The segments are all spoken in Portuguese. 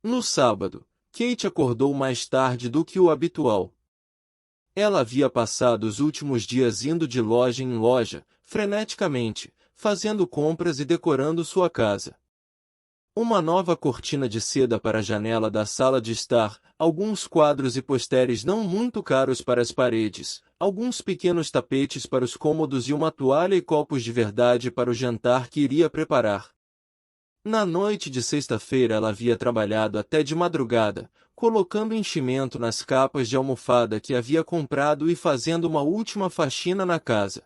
No sábado, Kate acordou mais tarde do que o habitual. Ela havia passado os últimos dias indo de loja em loja, freneticamente, fazendo compras e decorando sua casa. Uma nova cortina de seda para a janela da sala de estar, alguns quadros e pôsteres não muito caros para as paredes, alguns pequenos tapetes para os cômodos e uma toalha e copos de verdade para o jantar que iria preparar. Na noite de sexta-feira ela havia trabalhado até de madrugada, colocando enchimento nas capas de almofada que havia comprado e fazendo uma última faxina na casa.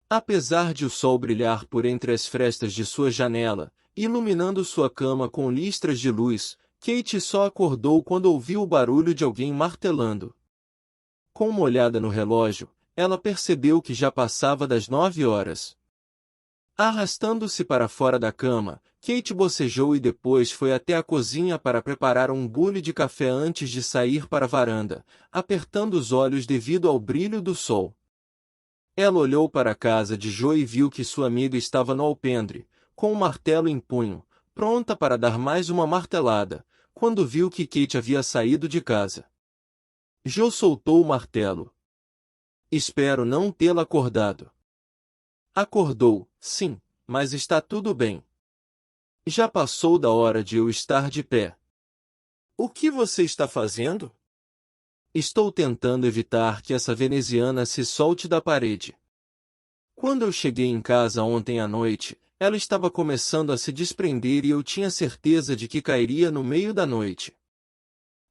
Apesar de o sol brilhar por entre as frestas de sua janela, iluminando sua cama com listras de luz, Kate só acordou quando ouviu o barulho de alguém martelando. Com uma olhada no relógio, ela percebeu que já passava das 9 horas. Arrastando-se para fora da cama, Kate bocejou e depois foi até a cozinha para preparar um bule de café antes de sair para a varanda, apertando os olhos devido ao brilho do sol. Ela olhou para a casa de Jo e viu que sua amiga estava no alpendre, com um martelo em punho, pronta para dar mais uma martelada, quando viu que Kate havia saído de casa. Jo soltou o martelo. Espero não tê-la acordado. Acordou, sim, mas está tudo bem. Já passou da hora de eu estar de pé. O que você está fazendo? Estou tentando evitar que essa veneziana se solte da parede. Quando eu cheguei em casa ontem à noite, ela estava começando a se desprender e eu tinha certeza de que cairia no meio da noite.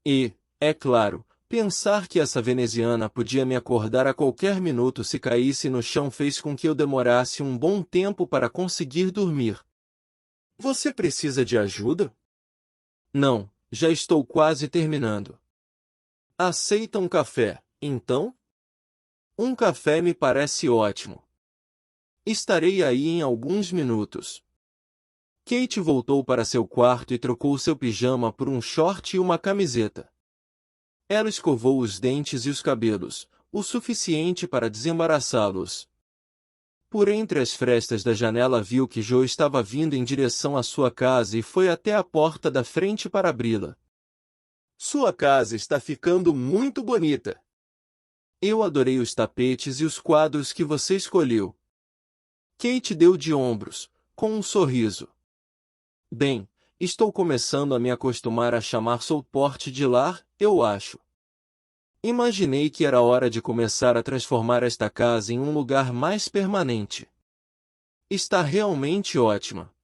E, é claro, pensar que essa veneziana podia me acordar a qualquer minuto se caísse no chão fez com que eu demorasse um bom tempo para conseguir dormir. Você precisa de ajuda? Não, já estou quase terminando. Aceita um café, então? Um café me parece ótimo. Estarei aí em alguns minutos. Kate voltou para seu quarto e trocou seu pijama por um short e uma camiseta. Ela escovou os dentes e os cabelos, o suficiente para desembaraçá-los. Por entre as frestas da janela viu que Jo estava vindo em direção à sua casa e foi até a porta da frente para abri-la. Sua casa está ficando muito bonita. Eu adorei os tapetes e os quadros que você escolheu. Kate deu de ombros, com um sorriso. Bem, estou começando a me acostumar a chamar Southport de lar, eu acho. Imaginei que era hora de começar a transformar esta casa em um lugar mais permanente. Está realmente ótima.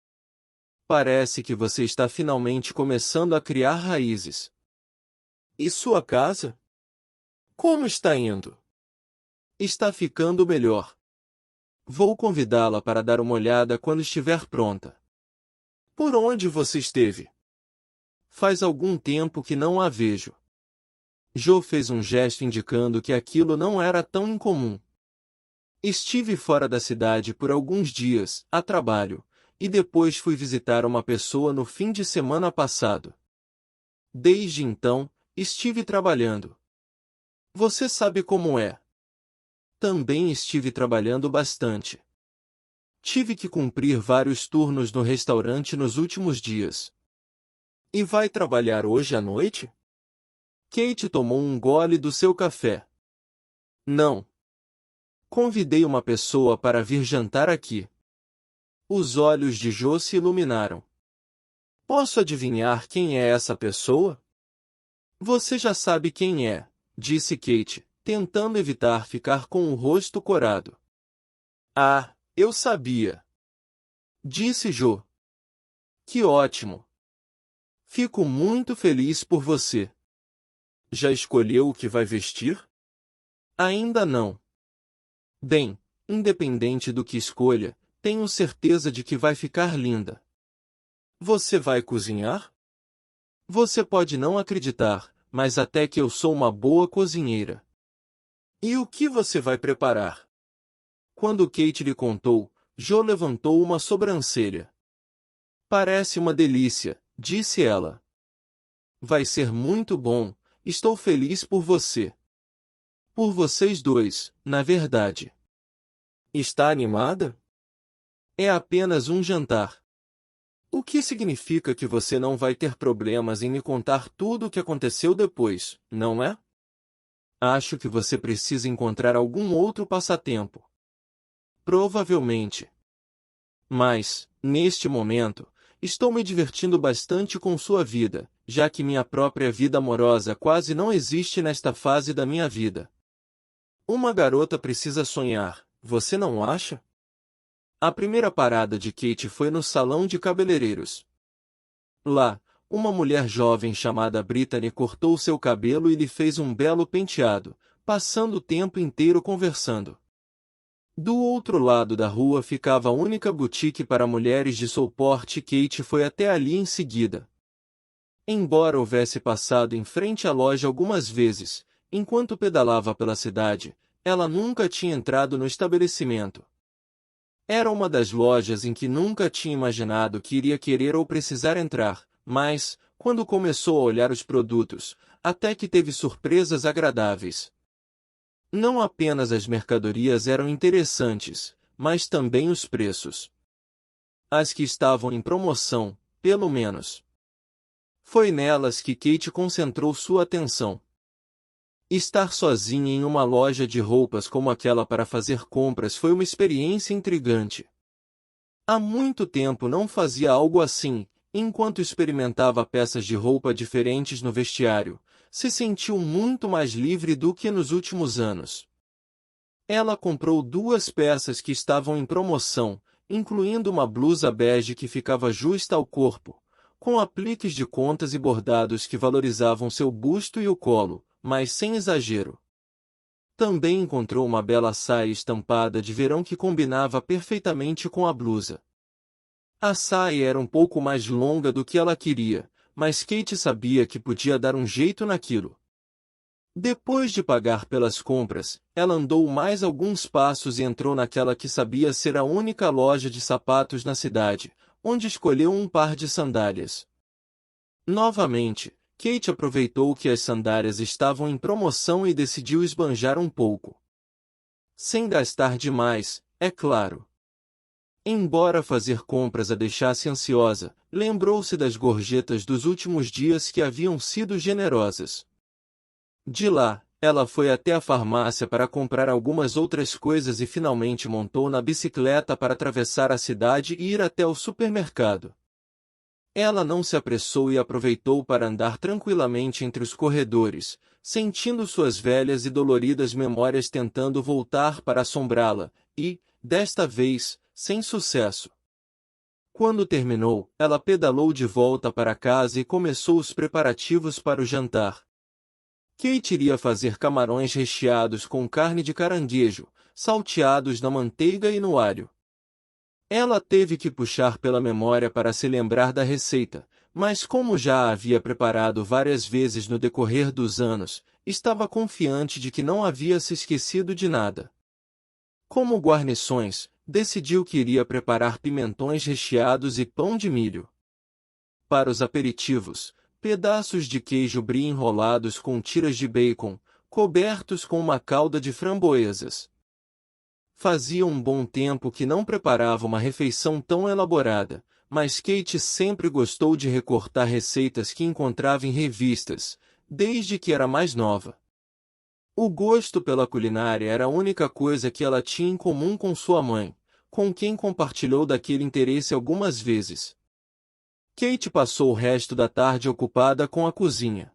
Parece que você está finalmente começando a criar raízes. E sua casa? Como está indo? Está ficando melhor. Vou convidá-la para dar uma olhada quando estiver pronta. Por onde você esteve? Faz algum tempo que não a vejo. Jo fez um gesto indicando que aquilo não era tão incomum. Estive fora da cidade por alguns dias, a trabalho, e depois fui visitar uma pessoa no fim de semana passado. Desde então, estive trabalhando. Você sabe como é. Também estive trabalhando bastante. Tive que cumprir vários turnos no restaurante nos últimos dias. E vai trabalhar hoje à noite? Kate tomou um gole do seu café. Não. Convidei uma pessoa para vir jantar aqui. Os olhos de Jo se iluminaram. Posso adivinhar quem é essa pessoa? Você já sabe quem é, disse Kate, tentando evitar ficar com o rosto corado. Ah, eu sabia. Disse Jo. Que ótimo. Fico muito feliz por você. Já escolheu o que vai vestir? Ainda não. Bem, independente do que escolha, tenho certeza de que vai ficar linda. Você vai cozinhar? Você pode não acreditar, mas até que eu sou uma boa cozinheira. E o que você vai preparar? Quando Kate lhe contou, Jo levantou uma sobrancelha. Parece uma delícia, disse ela. Vai ser muito bom, estou feliz por você. Por vocês dois, na verdade. Está animada? É apenas um jantar. O que significa que você não vai ter problemas em me contar tudo o que aconteceu depois, não é? Acho que você precisa encontrar algum outro passatempo. Provavelmente. Mas, neste momento, estou me divertindo bastante com sua vida, já que minha própria vida amorosa quase não existe nesta fase da minha vida. Uma garota precisa sonhar, você não acha? A primeira parada de Kate foi no salão de cabeleireiros. Lá, uma mulher jovem chamada Brittany cortou seu cabelo e lhe fez um belo penteado, passando o tempo inteiro conversando. Do outro lado da rua ficava a única boutique para mulheres de seu porte e Kate foi até ali em seguida. Embora houvesse passado em frente à loja algumas vezes, enquanto pedalava pela cidade, ela nunca tinha entrado no estabelecimento. Era uma das lojas em que nunca tinha imaginado que iria querer ou precisar entrar, mas, quando começou a olhar os produtos, até que teve surpresas agradáveis. Não apenas as mercadorias eram interessantes, mas também os preços. As que estavam em promoção, pelo menos. Foi nelas que Kate concentrou sua atenção. Estar sozinha em uma loja de roupas como aquela para fazer compras foi uma experiência intrigante. Há muito tempo não fazia algo assim, enquanto experimentava peças de roupa diferentes no vestiário, se sentiu muito mais livre do que nos últimos anos. Ela comprou 2 peças que estavam em promoção, incluindo uma blusa bege que ficava justa ao corpo, com apliques de contas e bordados que valorizavam seu busto e o colo, mas sem exagero. Também encontrou uma bela saia estampada de verão que combinava perfeitamente com a blusa. A saia era um pouco mais longa do que ela queria, mas Kate sabia que podia dar um jeito naquilo. Depois de pagar pelas compras, ela andou mais alguns passos e entrou naquela que sabia ser a única loja de sapatos na cidade, onde escolheu um par de sandálias. Novamente, Kate aproveitou que as sandálias estavam em promoção e decidiu esbanjar um pouco. Sem gastar demais, é claro. Embora fazer compras a deixasse ansiosa, lembrou-se das gorjetas dos últimos dias que haviam sido generosas. De lá, ela foi até a farmácia para comprar algumas outras coisas e finalmente montou na bicicleta para atravessar a cidade e ir até o supermercado. Ela não se apressou e aproveitou para andar tranquilamente entre os corredores, sentindo suas velhas e doloridas memórias tentando voltar para assombrá-la, e, desta vez, sem sucesso. Quando terminou, ela pedalou de volta para casa e começou os preparativos para o jantar. Kate iria fazer camarões recheados com carne de caranguejo, salteados na manteiga e no alho. Ela teve que puxar pela memória para se lembrar da receita, mas como já a havia preparado várias vezes no decorrer dos anos, estava confiante de que não havia se esquecido de nada. Como guarnições, decidiu que iria preparar pimentões recheados e pão de milho. Para os aperitivos, pedaços de queijo brie enrolados com tiras de bacon, cobertos com uma calda de framboesas. Fazia um bom tempo que não preparava uma refeição tão elaborada, mas Kate sempre gostou de recortar receitas que encontrava em revistas, desde que era mais nova. O gosto pela culinária era a única coisa que ela tinha em comum com sua mãe, com quem compartilhou daquele interesse algumas vezes. Kate passou o resto da tarde ocupada com a cozinha.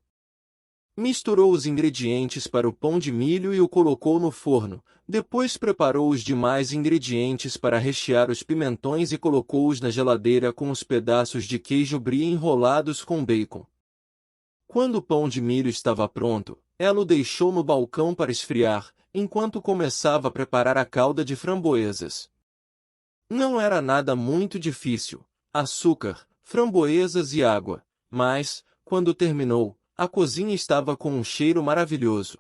Misturou os ingredientes para o pão de milho e o colocou no forno, depois preparou os demais ingredientes para rechear os pimentões e colocou-os na geladeira com os pedaços de queijo brie enrolados com bacon. Quando o pão de milho estava pronto, ela o deixou no balcão para esfriar, enquanto começava a preparar a calda de framboesas. Não era nada muito difícil: açúcar, framboesas e água, mas, quando terminou, a cozinha estava com um cheiro maravilhoso.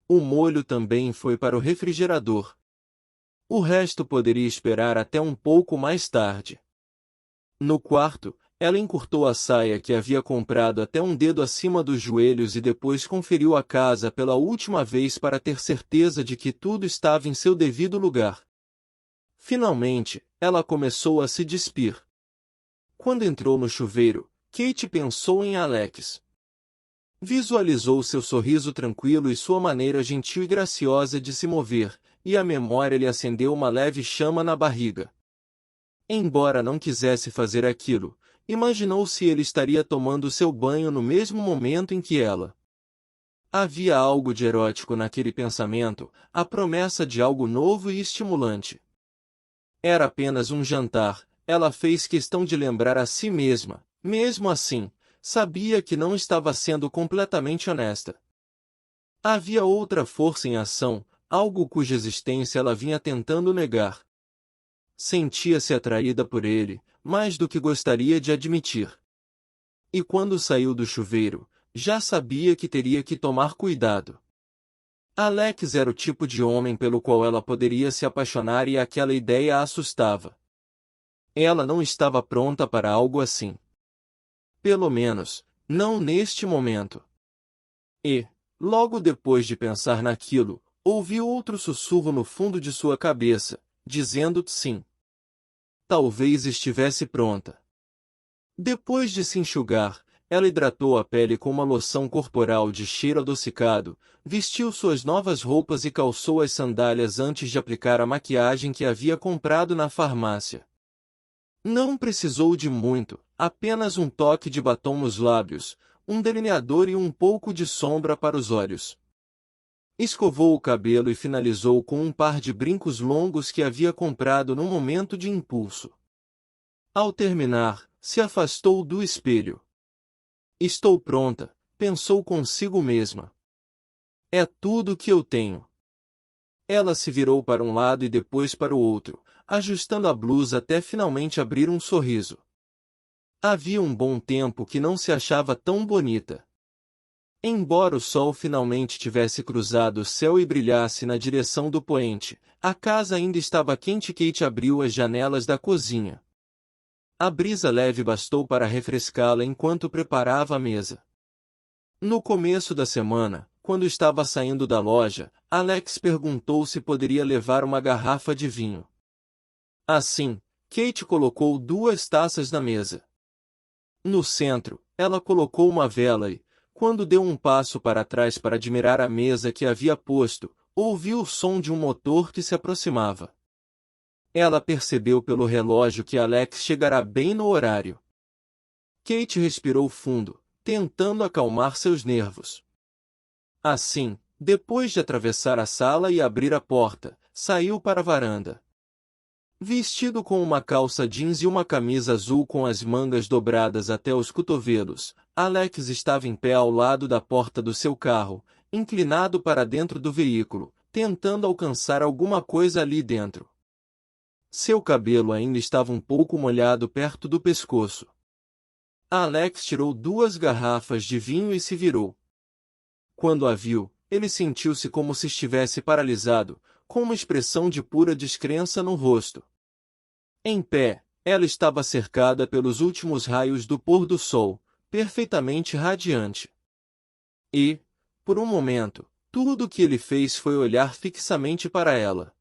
O molho também foi para o refrigerador. O resto poderia esperar até um pouco mais tarde. No quarto, ela encurtou a saia que havia comprado até um dedo acima dos joelhos e depois conferiu a casa pela última vez para ter certeza de que tudo estava em seu devido lugar. Finalmente, ela começou a se despir. Quando entrou no chuveiro, Kate pensou em Alex. Visualizou seu sorriso tranquilo e sua maneira gentil e graciosa de se mover, e a memória lhe acendeu uma leve chama na barriga. Embora não quisesse fazer aquilo, imaginou se ele estaria tomando seu banho no mesmo momento em que ela. Havia algo de erótico naquele pensamento, a promessa de algo novo e estimulante. Era apenas um jantar, ela fez questão de lembrar a si mesma. Mesmo assim, sabia que não estava sendo completamente honesta. Havia outra força em ação, algo cuja existência ela vinha tentando negar. Sentia-se atraída por ele, mais do que gostaria de admitir. E quando saiu do chuveiro, já sabia que teria que tomar cuidado. Alex era o tipo de homem pelo qual ela poderia se apaixonar e aquela ideia a assustava. Ela não estava pronta para algo assim. Pelo menos, não neste momento. E, logo depois de pensar naquilo, ouviu outro sussurro no fundo de sua cabeça, dizendo sim. Talvez estivesse pronta. Depois de se enxugar, ela hidratou a pele com uma loção corporal de cheiro adocicado, vestiu suas novas roupas e calçou as sandálias antes de aplicar a maquiagem que havia comprado na farmácia. Não precisou de muito, apenas um toque de batom nos lábios, um delineador e um pouco de sombra para os olhos. Escovou o cabelo e finalizou com um par de brincos longos que havia comprado num momento de impulso. Ao terminar, se afastou do espelho. Estou pronta, pensou consigo mesma. É tudo que eu tenho. Ela se virou para um lado e depois para o outro, ajustando a blusa até finalmente abrir um sorriso. Havia um bom tempo que não se achava tão bonita. Embora o sol finalmente tivesse cruzado o céu e brilhasse na direção do poente, a casa ainda estava quente e Kate abriu as janelas da cozinha. A brisa leve bastou para refrescá-la enquanto preparava a mesa. No começo da semana, quando estava saindo da loja, Alex perguntou se poderia levar uma garrafa de vinho. Assim, Kate colocou 2 taças na mesa. No centro, ela colocou uma vela e, quando deu um passo para trás para admirar a mesa que havia posto, ouviu o som de um motor que se aproximava. Ela percebeu pelo relógio que Alex chegará bem no horário. Kate respirou fundo, tentando acalmar seus nervos. Assim, depois de atravessar a sala e abrir a porta, saiu para a varanda. Vestido com uma calça jeans e uma camisa azul com as mangas dobradas até os cotovelos, Alex estava em pé ao lado da porta do seu carro, inclinado para dentro do veículo, tentando alcançar alguma coisa ali dentro. Seu cabelo ainda estava um pouco molhado perto do pescoço. Alex tirou 2 garrafas de vinho e se virou. Quando a viu, ele sentiu-se como se estivesse paralisado, com uma expressão de pura descrença no rosto. Em pé, ela estava cercada pelos últimos raios do pôr do sol, perfeitamente radiante. E, por um momento, tudo o que ele fez foi olhar fixamente para ela.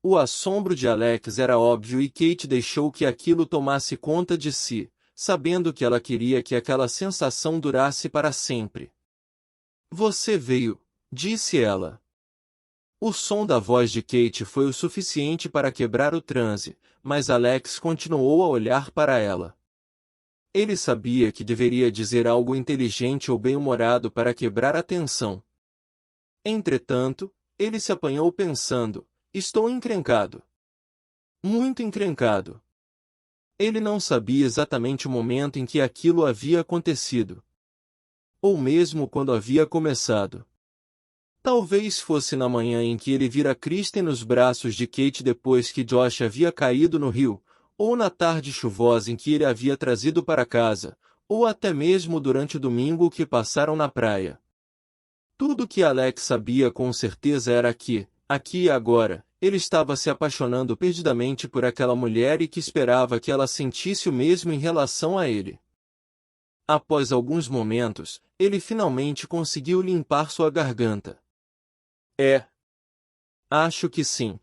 O assombro de Alex era óbvio e Kate deixou que aquilo tomasse conta de si, sabendo que ela queria que aquela sensação durasse para sempre. Você veio, disse ela. O som da voz de Kate foi o suficiente para quebrar o transe, mas Alex continuou a olhar para ela. Ele sabia que deveria dizer algo inteligente ou bem-humorado para quebrar a tensão. Entretanto, ele se apanhou pensando, estou encrencado. Muito encrencado. Ele não sabia exatamente o momento em que aquilo havia acontecido. Ou mesmo quando havia começado. Talvez fosse na manhã em que ele vira Kristen nos braços de Kate depois que Josh havia caído no rio, ou na tarde chuvosa em que ele havia trazido para casa, ou até mesmo durante o domingo que passaram na praia. Tudo que Alex sabia com certeza era que, aqui e agora, ele estava se apaixonando perdidamente por aquela mulher e que esperava que ela sentisse o mesmo em relação a ele. Após alguns momentos, ele finalmente conseguiu limpar sua garganta. Acho que sim.